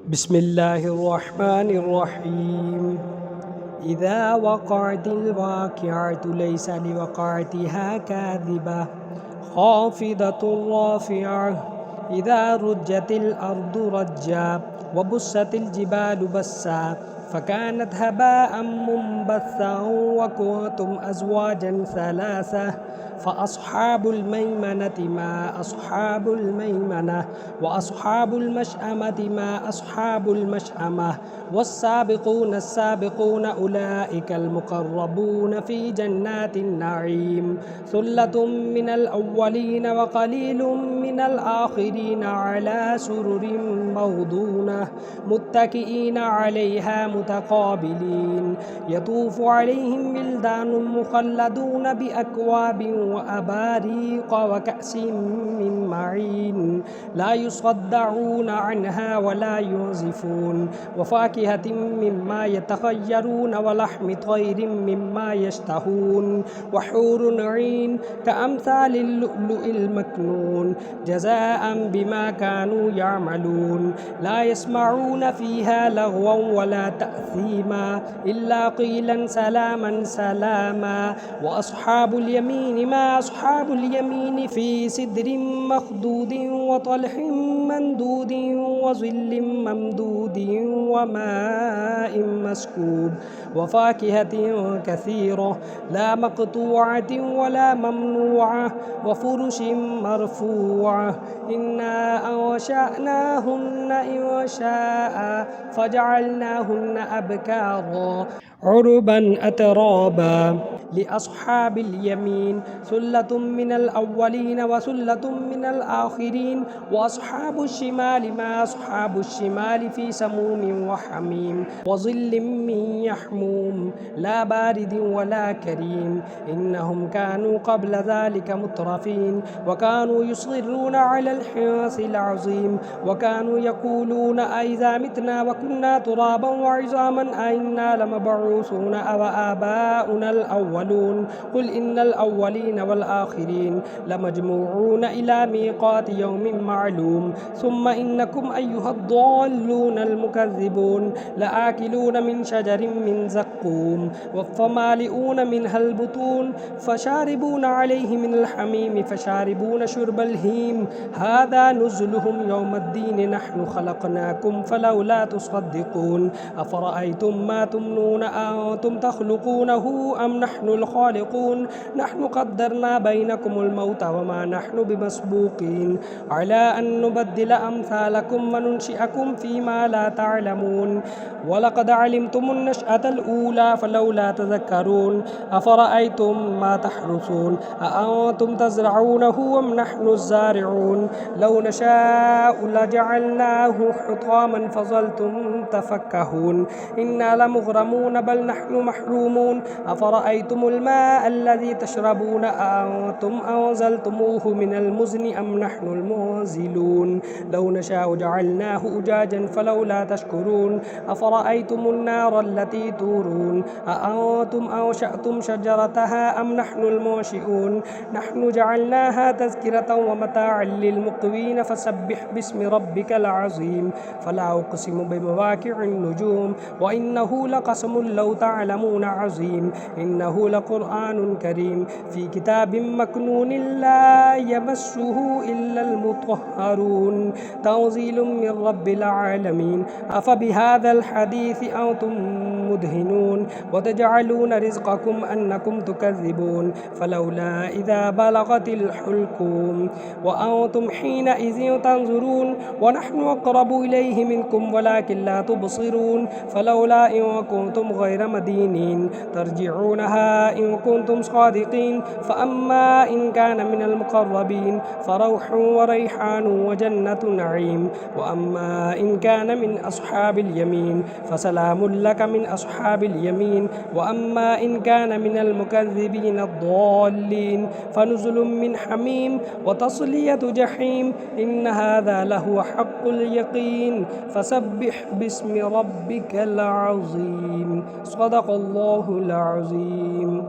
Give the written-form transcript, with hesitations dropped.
بسم الله الرحمن الرحيم. إذا وقعت الواقعة ليس لوقعتها كاذبة خافضة رافعة إذا رجت الأرض رجا وبست الجبال بسا فكانت هباء منبثا وكنتم أزواجا ثلاثة فأصحاب الميمنة ما أصحاب الميمنة وأصحاب المشأمة ما أصحاب المشأمة والسابقون السابقون أولئك المقربون في جنات النعيم ثلة من الأولين وقليل من الآخرين على سرر موضونة متكئين عليها متقابلين يطوف عليهم ولدان مخلدون بأكواب وأباريق وكأس من معين لا يصدعون عنها ولا ينزفون وفاكهة مما يتخيرون ولحم طير مما يشتهون وحور عين كأمثال اللؤلؤ المكنون جزاء بما كانوا يعملون لا يسمعون فيها لغوا ولا تأثيما إلا قيلا سلاما سلاما وأصحاب اليمين ما أصحاب اليمين في سدر مخضود وطلح مندود وظل ممدود وماء مسكوب وفاكهة كثيرة لا مقطوعة ولا ممنوعة وفرش مرفوعة إنا أنشأناهن إنشاء فجعلناهن أبكارا عربا أترابا لأصحاب اليمين ثلة من الأولين وثلة من الآخرين وأصحاب الشمال ما أصحاب الشمال في سموم وحميم وظل من يحموم لا بارد ولا كريم إنهم كانوا قبل ذلك مترفين وكانوا يصرون على الحنث العظيم وكانوا يقولون أئذا متنا وكنا ترابا وعظاما أئنا لمبعوثون أو آباؤنا الأولون قل إن الأولين والآخرين لمجموعون إلى ميقات يوم معلوم ثم إنكم أيها الضالون المكذبون لآكلون من شجر من زقوم فمالئون منها البطون فشاربون عليه من الحميم فشاربون شرب الهيم هذا نزلهم يوم الدين نحن خلقناكم فلولا تصدقون أفرأيتم ما تمنون أنتم تخلقونه أم نحن الخالقون نحن قدرنا بينكم الموت وما نحن بمسبوقين على أن نبدل أمثالكم وننشئكم فيما لا تعلمون ولقد علمتم النشأة الأولى فلولا تذكرون أفرأيتم ما تحرثون أأنتم تزرعونه أم نحن الزارعون لو نشاء لجعلناه حطاما فظلتم تفكهون إنا لمغرمون بل نحن محرومون أفرأيتم الماء الذي تشربون أأنتم أنزلتموه من المزن أم نحن المنزلون لو نشاء جعلناه أجاجا فلولا تشكرون أفرأيتم النار التي تورون أأنتم أنشأتم شجرتها أم نحن المنشئون نحن جعلناها تذكرة ومتاعا للمقوين فسبح باسم ربك العظيم فلا أقسم بمواقع النجوم وإنه لقسم لو تعلمون عظيم إنه لقرآن كريم في كتاب مكنون لا يمسه إلا المطهرون تنزيل من رب العالمين أفبهذا الحديث أنتم مدهنون وتجعلون رزقكم أنكم تكذبون فلولا إذا بلغت الحلقوم وأنتم حينئذ تنظرون ونحن أقرب إليه منكم ولكن لا تبصرون فلولا إن كنتم غير مدينين ترجعونها إن كنتم صادقين فأما إن كان من المقربين فروح وريحان وجنة نعيم وأما إن كان من أصحاب اليمين فسلام لك من أصحاب اليمين وأما إن كان من المكذبين الضالين فنزل من حميم وتصلية جحيم إن هذا لهو حق اليقين فسبح باسم ربك العظيم صدق الله العظيم.